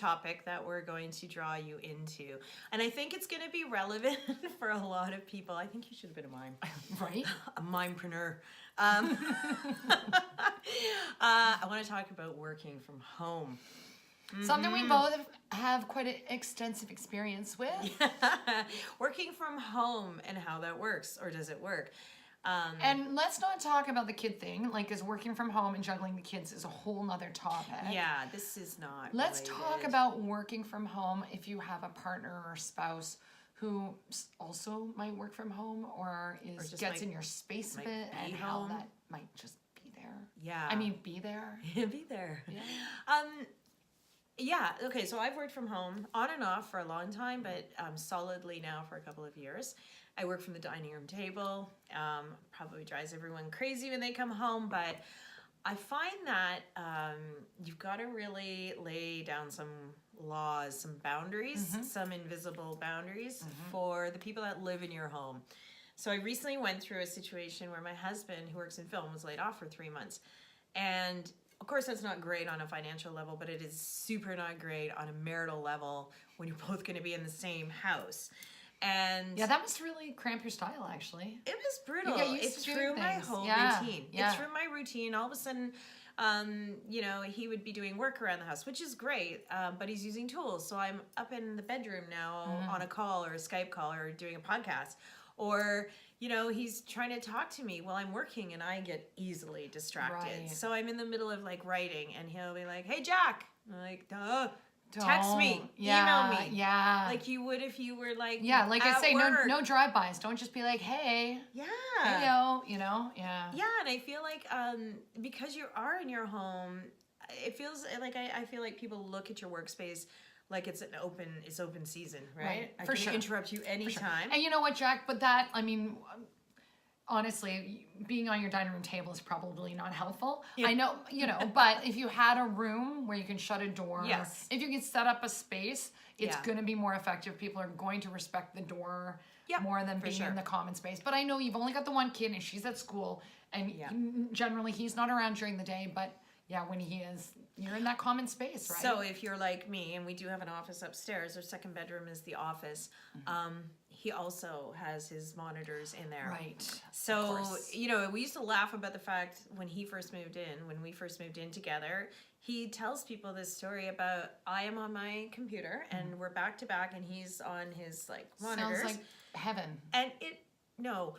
topic that we're going to draw you into. And I think it's going to be relevant for a lot of people. I think you should have been a mime. Right? A mimepreneur. I want to talk about working from home. Something we both have quite an extensive experience with. Working from home and how that works, or does it work? And let's not talk about the kid thing, like, because working from home and juggling the kids is a whole nother topic. Yeah, this is not Let's related. talk about working from home if you have a partner or spouse who also might work from home or just gets in your space a might bit, be and home. how that might just be there. Yeah. I mean, be there. Be there. Yeah. Yeah, okay, so I've worked from home on and off for a long time, but solidly now for a couple of years. I work from the dining room table. Probably drives everyone crazy when they come home, but I find that you've got to really lay down some laws, some boundaries, some invisible boundaries for the people that live in your home. So I recently went through a situation where my husband, who works in film, was laid off for 3 months. And of course, that's not great on a financial level, but it is super not great on a marital level when you're both going to be in the same house. And Yeah, that must really cramp your style, actually. it was brutal. You get used It's to doing through my things. whole Yeah, routine. yeah. It's through my routine. All of a sudden, you know, he would be doing work around the house, which is great, but he's using tools. So I'm up in the bedroom now on a call or a Skype call or doing a podcast. Or, you know, he's trying to talk to me while I'm working and I get easily distracted. Right. So I'm in the middle of like writing and he'll be like, "Hey, Jack." I'm like, "Duh. Text me, email me." Yeah. Like you would if you were like like I at say, work. no drive-bys. Don't just be like, hey, Yeah. hey, yo, you know? Yeah. Yeah, and I feel like because you are in your home, it feels like I feel like people look at your workspace like it's open season, right? I for can sure. interrupt you anytime. And you know what, Jack? But that, I mean, honestly, being on your dining room table is probably not helpful. Yeah. I know, you know, but if you had a room where you can shut a door, Yes. if you can set up a space, it's Yeah. going to be more effective. People are going to respect the door Yeah, more than for being sure. in the common space. But I know you've only got the one kid and she's at school, and Yeah. generally he's not around during the day, but yeah, when he is, you're in that common space, right? So if you're like me, and we do have an office upstairs, our second bedroom is the office. He also has his monitors in there. Right. Of So, course. you know, we used to laugh about the fact when we first moved in together, he tells people this story about I am on my computer and we're back to back and he's on his like monitors. Sounds like heaven. And no,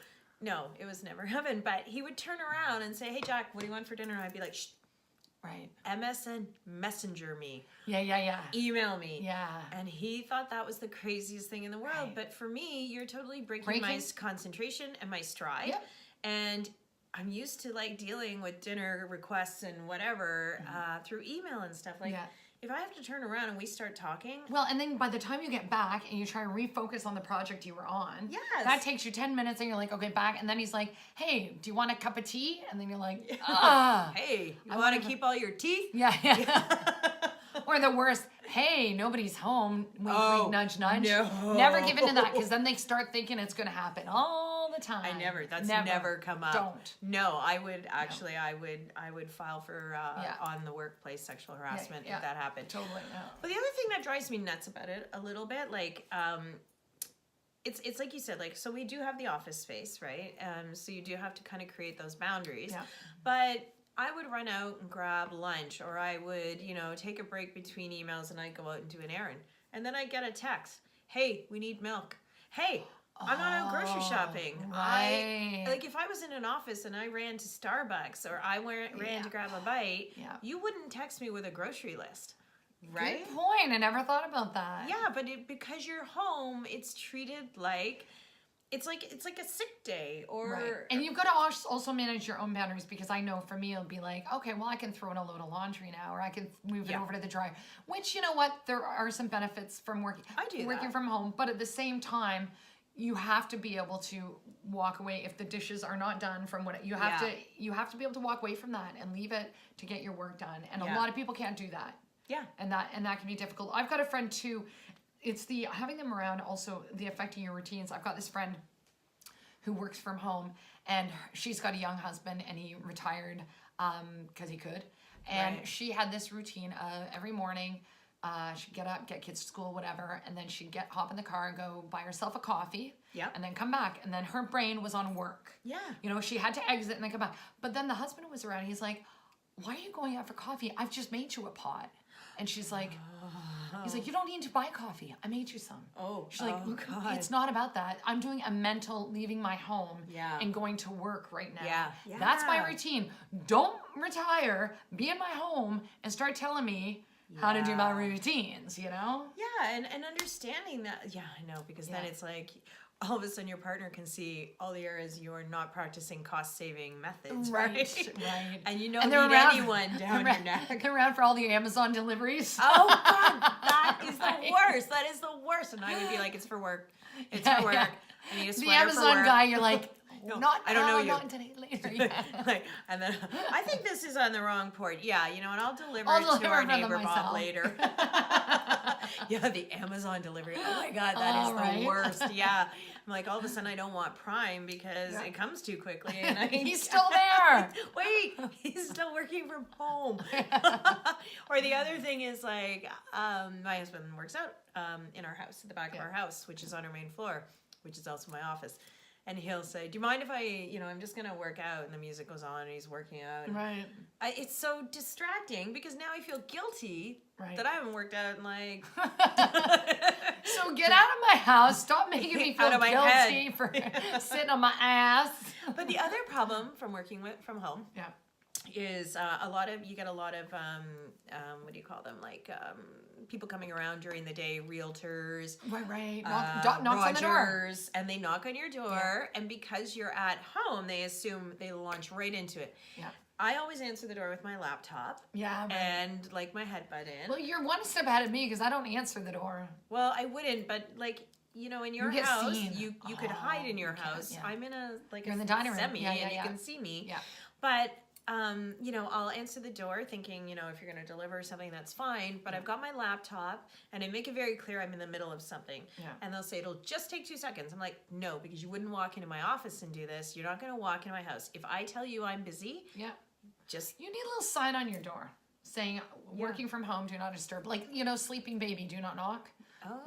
it was never heaven, but he would turn around and say, "Hey, Jack, what do you want for dinner?" And I'd be like, "Shh, Right. MSN messenger me, Yeah. email me." Yeah. And he thought that was the craziest thing in the world. Right. But for me, you're totally breaking my concentration and my stride. Yep. And I'm used to like dealing with dinner requests and whatever through email and stuff. Like Yeah. if I have to turn around and we start talking, Well, and then by the time you get back and you try to refocus on the project you were on, Yes. that takes you 10 minutes and you're like, okay, back. And then he's like, hey, do you want a cup of tea? And then you're like, hey, you I want wanna- to keep all your teeth? yeah. Or the worst, hey, nobody's home. Wink, wink, nudge, nudge. no. Never give in to that, because then they start thinking it's going to happen all the time. That's never come up. Don't. No, I would actually, I would file for on the workplace sexual harassment yeah. if that happened. Totally. Yeah. But the other thing that drives me nuts about it a little bit, like, it's like you said, like, so we do have the office space, right? So you do have to kind of create those boundaries. Yeah. But I would run out and grab lunch, or I would, you know, take a break between emails and I'd go out and do an errand. And then I'd get a text, "Hey, we need milk. Hey, I'm not out grocery shopping." Right. Like if I was in an office and I ran to Starbucks or I ran to grab a bite, Yeah. you wouldn't text me with a grocery list, right? Good point. I never thought about that. Yeah, but because you're home, it's treated like it's like a sick day or Right. And you've got to also manage your own boundaries, because I know for me it'll be like, okay, well, I can throw in a load of laundry now, or I can move it over to the dryer, which, you know what, there are some benefits from working from home, but at the same time, you have to be able to walk away if the dishes are not done from what you have to be able to walk away from that and leave it to get your work done. And a lot of people can't do that. Yeah. And that can be difficult. I've got a friend too. It's the having them around, also the affecting your routines. I've got this friend who works from home, and she's got a young husband, and he retired because he could. And she had this routine of every morning She'd get up, get kids to school, whatever, and then she'd hop in the car and go buy herself a coffee. Yeah. And then come back. And then her brain was on work. Yeah. You know, she had to exit and then come back. But then the husband was around. He's like, why are you going out for coffee? I've just made you a pot. And she's like, he's like, you don't need to buy coffee. I made you some. Oh, she's like, God. It's not about that. I'm doing a mental leaving my home and going to work right now. Yeah. That's my routine. Don't retire, be in my home, and start telling me how to do my routines, you know? Yeah, and understanding that. Yeah, I know, because then it's like all of a sudden your partner can see all the areas you are not practicing cost-saving methods, right? Right. And you don't need anyone down your neck. They're around for all the Amazon deliveries. Oh, God, that is the worst. That is the worst. And I would be like, it's for work. It's for work. I need a sweater the Amazon for work. guy, you're like, no, not I don't know you. Not today, later. And then I think this is on the wrong port. Yeah, you know, and I'll deliver I'll it to deliver our it for neighbor Bob myself. later. Yeah, the Amazon delivery. Oh my God, that is the worst. Yeah. I'm like, all of a sudden I don't want Prime because it comes too quickly. And he's still there. Wait, he's still working from home. Or the other thing is like, my husband works out in our house, at the back of our house, which is on our main floor, which is also my office. And he'll say, do you mind if I'm just going to work out, and the music goes on and he's working out. Right. It's so distracting because now I feel guilty that I haven't worked out in like... So get out of my house. Stop making me feel guilty for sitting on my ass. But the other problem from working from home is you get a lot of, what do you call them? Like people coming around during the day, realtors. Right. Knocks on the door. And they knock on your door. And because you're at home, they assume they launch right into it. Yeah. I always answer the door with my laptop. Yeah. Right. And like my headbutt in. Well, you're one step ahead of me because I don't answer the door. Well, I wouldn't, but like, you know, in your house, you could hide in your house. Yeah. I'm in you're in the dining room. Semi, and you can see me. Yeah. But you know, I'll answer the door thinking, you know, if you're going to deliver something, that's fine. But I've got my laptop, and I make it very clear I'm in the middle of something. Yeah. And they'll say, it'll just take 2 seconds. I'm like, no, because you wouldn't walk into my office and do this. You're not going to walk into my house. If I tell you I'm busy, you need a little sign on your door saying, working from home, do not disturb. Like, you know, sleeping baby, do not knock. Oh,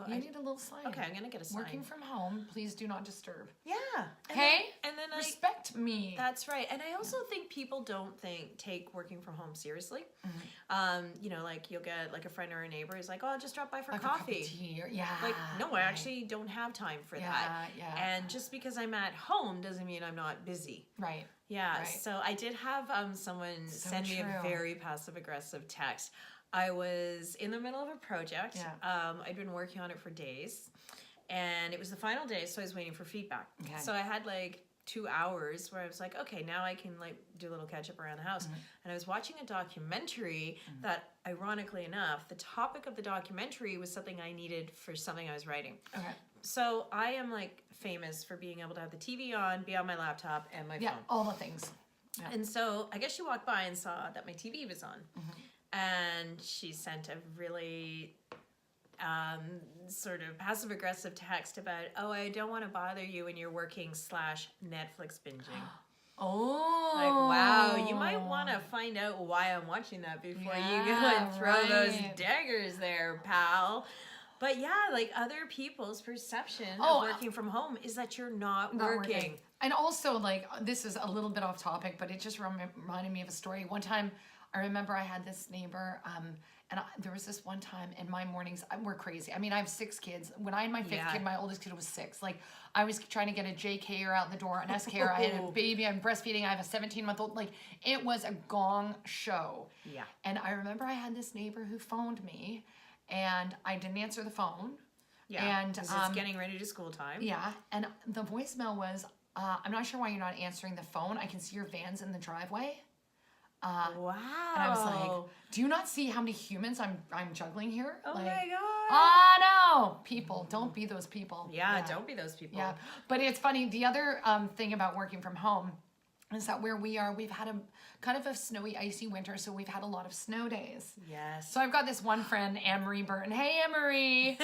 you need a little sign. Okay, I'm gonna get a sign. Working from home, please do not disturb. Yeah. Okay. And then respect me. That's right. And I also think people don't take working from home seriously. Mm-hmm. You know, like you'll get like a friend or a neighbor who's like, "Oh, I'll just drop by for coffee." A cup of tea Like, no, I actually don't have time for that. Yeah. And just because I'm at home doesn't mean I'm not busy. Right. Yeah. Right. So I did have someone send me a very passive aggressive text. I was in the middle of a project. Yeah. I'd been working on it for days, and it was the final day, so I was waiting for feedback. Okay. So I had like 2 hours where I was like, okay, now I can like do a little catch up around the house. Mm-hmm. And I was watching a documentary that, ironically enough, the topic of the documentary was something I needed for something I was writing. Okay. So I am like famous for being able to have the TV on, be on my laptop, and my phone. Yeah, all the things. Yeah. And so I guess she walked by and saw that my TV was on. Mm-hmm. And she sent a really sort of passive-aggressive text about, oh, I don't want to bother you when you're working / Netflix binging. Oh. Like, wow, you might want to find out why I'm watching that before you go and throw those daggers there, pal. But yeah, like other people's perception of working from home is that you're not working. And also, like, this is a little bit off topic, but it just reminded me of a story. One time, I remember I had this neighbor, and there was this one time in my mornings, we're crazy. I mean, I have 6 kids. When I had my 5th kid, my oldest kid was 6. Like, I was trying to get a JK'er out the door, an SK'er. I had a baby, I'm breastfeeding, I have a 17-month-old. Like, it was a gong show. Yeah. And I remember I had this neighbor who phoned me, and I didn't answer the phone. Yeah, and it's getting ready to school time. Yeah, and the voicemail was, I'm not sure why you're not answering the phone. I can see your van's in the driveway. Wow. And I was like, do you not see how many humans I'm juggling here? Oh like, my God. Oh no. People, don't be those people. Yeah, don't be those people. Yeah. But it's funny, the other thing about working from home is that where we are, we've had a kind of a snowy, icy winter, so we've had a lot of snow days. Yes. So I've got this one friend, Anne-Marie Burton. Hey, Anne-Marie.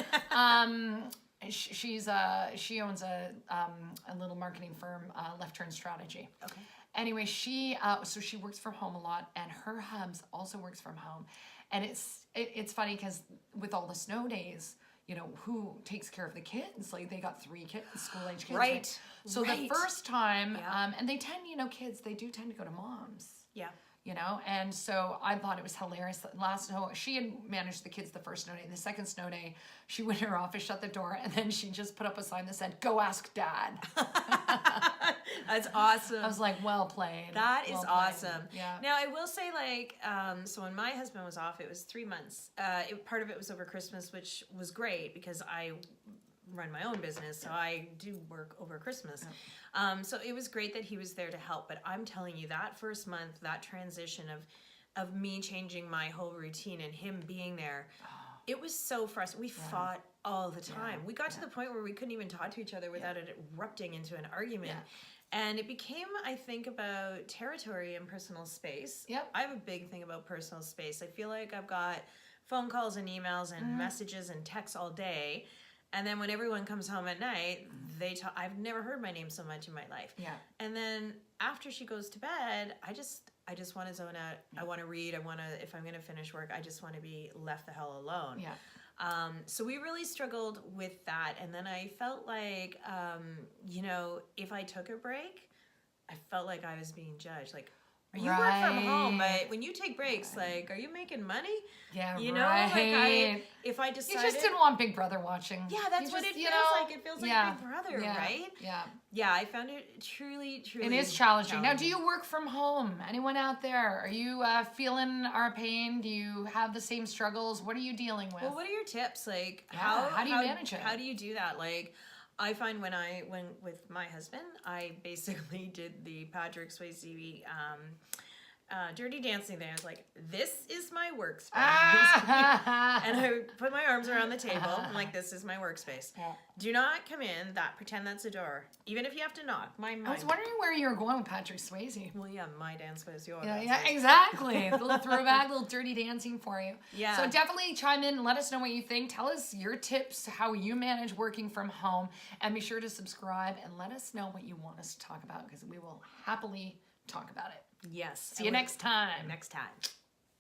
She owns a little marketing firm, Left Turn Strategy. Okay. Anyway, so she works from home a lot, and her hubs also works from home. And it's funny because with all the snow days, you know, who takes care of the kids? Like they got 3 kids, school-age kids. Right. So the first time, Yeah. and they tend, you know, kids, they do tend to go to moms. Yeah. You know, and so I thought it was hilarious that last snow, she had managed the kids the first snow day. The second snow day, she went in her office, shut the door, and then she just put up a sign that said, "Go ask Dad." That's awesome. I was like, well played. That is well awesome. Yeah. Now I will say, like, so when my husband was off, it was 3 months. Part of it was over Christmas, which was great because I run my own business, so I do work over Christmas. So it was great that he was there to help. But I'm telling you, that first month, that transition of me changing my whole routine and him being there, it was so frustrating. We fought all the time. We got to the point where we couldn't even talk to each other without it erupting into an argument. And it became, I think, about territory and personal space. I have a big thing about personal space. I feel like I've got phone calls and emails and messages and texts all day. And then when everyone comes home at night, I've never heard my name so much in my life. And then after she goes to bed, I just want to zone out. I want to read. If I'm going to finish work, I just want to be left the hell alone. So we really struggled with that. And then I felt like, you know, if I took a break, I felt like I was being judged. Like, you work from home, but when you take breaks, like, are you making money? You know, like if I decided, you just didn't want Big Brother watching. That's what it feels like. It feels like Big Brother, right? Yeah, I found it truly. It is challenging. Now, do you work from home? Anyone out there? Are you feeling our pain? Do you have the same struggles? What are you dealing with? Well, what are your tips? Like, how do you manage it? How do you do that? Like, I find when with my husband, I basically did the Patrick Swayze Dirty Dancing thing. I was like, this is my workspace. And I put my arms around the table. I'm like, this is my workspace. Do not come in, pretend that's a door. Even if you have to knock. I was wondering where you were going with Patrick Swayze. Well, yeah, my dance was yours. Yeah, exactly. A little throwback, a little Dirty Dancing for you. Yeah. So definitely chime in and let us know what you think. Tell us your tips, how you manage working from home. And be sure to subscribe and let us know what you want us to talk about because we will happily talk about it. Yes. See you next time. Next time.